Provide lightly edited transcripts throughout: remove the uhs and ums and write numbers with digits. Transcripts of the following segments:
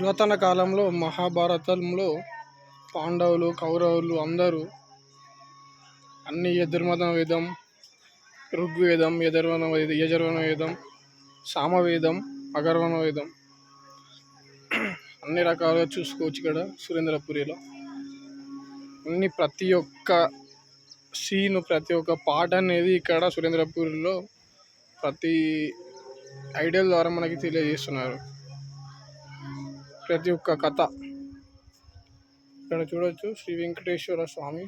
పురాతన కాలంలో మహాభారతంలో పాండవులు కౌరవులు అందరూ అన్ని యజుర్వేద వేదం, ఋగ్వేదం, యజుర్వేద వేదం, సామవేదం, అగర్వణ వేదం అన్ని రకాలుగా చూసుకోవచ్చు. ఇక్కడ సురేంద్రపురిలో ప్రతి ఒక్క సీను, ప్రతి ఒక్క పాట అనేది ఇక్కడ సురేంద్రపురిలో ప్రతి ఐడియల్ ద్వారా మనకి తెలియజేస్తున్నారు. ప్రతి ఒక్క కథ ఇక్కడ చూడవచ్చు. శ్రీ వెంకటేశ్వర స్వామి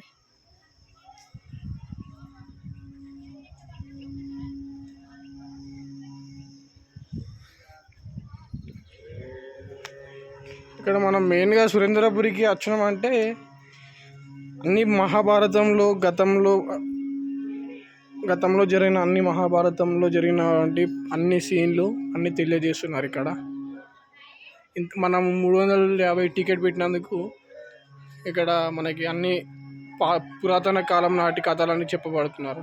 ఇక్కడ మనం మెయిన్గా సురేంద్రపురికి వచ్చినామంటే అన్ని మహాభారతంలో గతంలో జరిగిన మహాభారతంలో జరిగినటువంటి అన్ని సీన్లు అన్నీ తెలియజేస్తున్నారు. ఇక్కడ మనం 350 టికెట్ పెట్టినందుకు ఇక్కడ మనకి అన్ని పురాతన కాలం నాటి కథలన్నీ చెప్పబడుతున్నారు.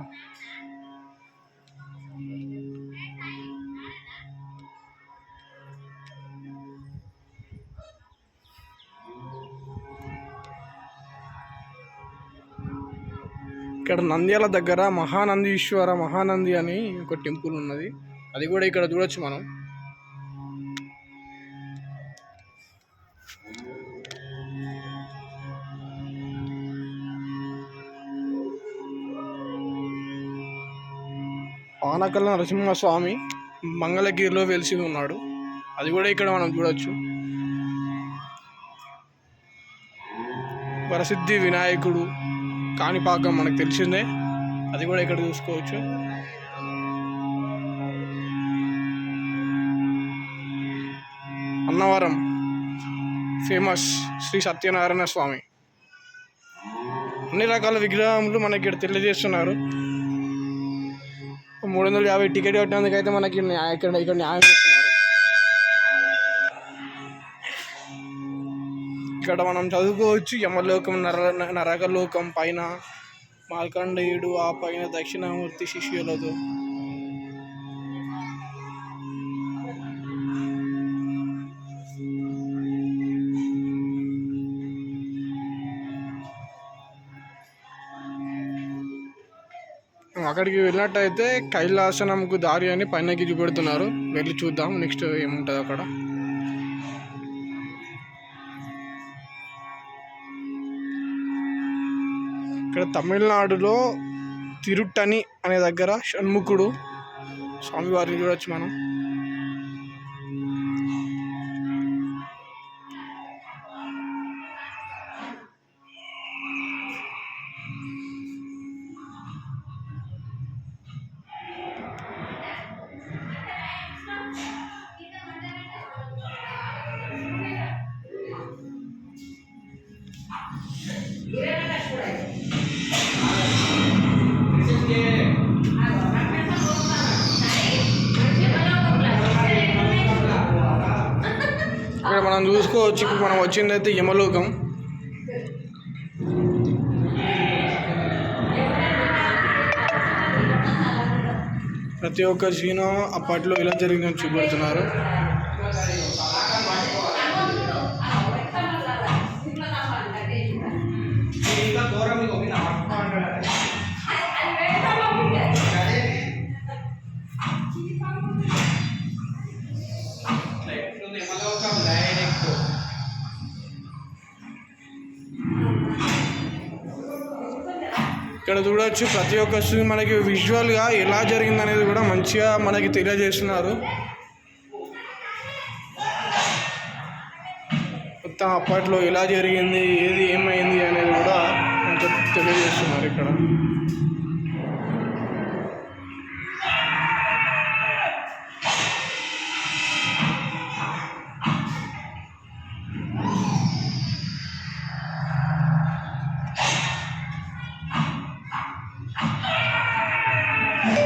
ఇక్కడ నంద్యాల దగ్గర మహానంది అని ఒక టెంపుల్ ఉన్నది. అది కూడా ఇక్కడ చూడొచ్చు మనం. పానకల్ల నరసింహస్వామి మంగళగిరిలో వెలిసి ఉన్నాడు. అది కూడా ఇక్కడ మనం చూడొచ్చు. వరసిద్ధి వినాయకుడు కాణిపాకం మనకు తెలిసిందే, అది కూడా ఇక్కడ చూసుకోవచ్చు. అన్నవరం ఫేమస్ శ్రీ సత్యనారాయణ స్వామి. అన్ని రకాల విగ్రహములు మనకి ఇక్కడ తెలియజేస్తున్నారు. 350 టికెట్ కట్టినందుకు అయితే మనకి ఇక్కడ న్యాయం చేస్తున్నారు. ఇక్కడ మనం చదువుకోవచ్చు. యమలోకం, నరకలోకం పైన మార్కండేయుడు, ఆ పైన దక్షిణామూర్తి శిష్యులతో. అక్కడికి వెళ్ళినట్టయితే కైలాసనంకు దారి అని పైనకి చూపెడుతున్నారు. వెళ్ళి చూద్దాం నెక్స్ట్ ఏముంటుంది అక్కడ. ఇక్కడ తమిళనాడులో తిరుట్టని అనే దగ్గర షణ్ముఖుడు స్వామివారిని చూడవచ్చు మనం. ఇక్కడ మనం చూసుకోవచ్చు. ఇప్పుడు మనం వచ్చిందైతే యమలోకం. ప్రతి ఒక్క సీను అప్పట్లో ఎలా జరిగిందని చూపెడుతున్నారు. ఇక్కడ చూడవచ్చు. ప్రతి ఒక్క సీన్ మనకి విజువల్గా ఎలా జరిగింది అనేది కూడా మంచిగా మనకి తెలియజేస్తున్నారు. మొత్తం అప్పట్లో ఎలా జరిగింది, ఏమైంది అనేది కూడా మనకు తెలియజేస్తున్నారు ఇక్కడ.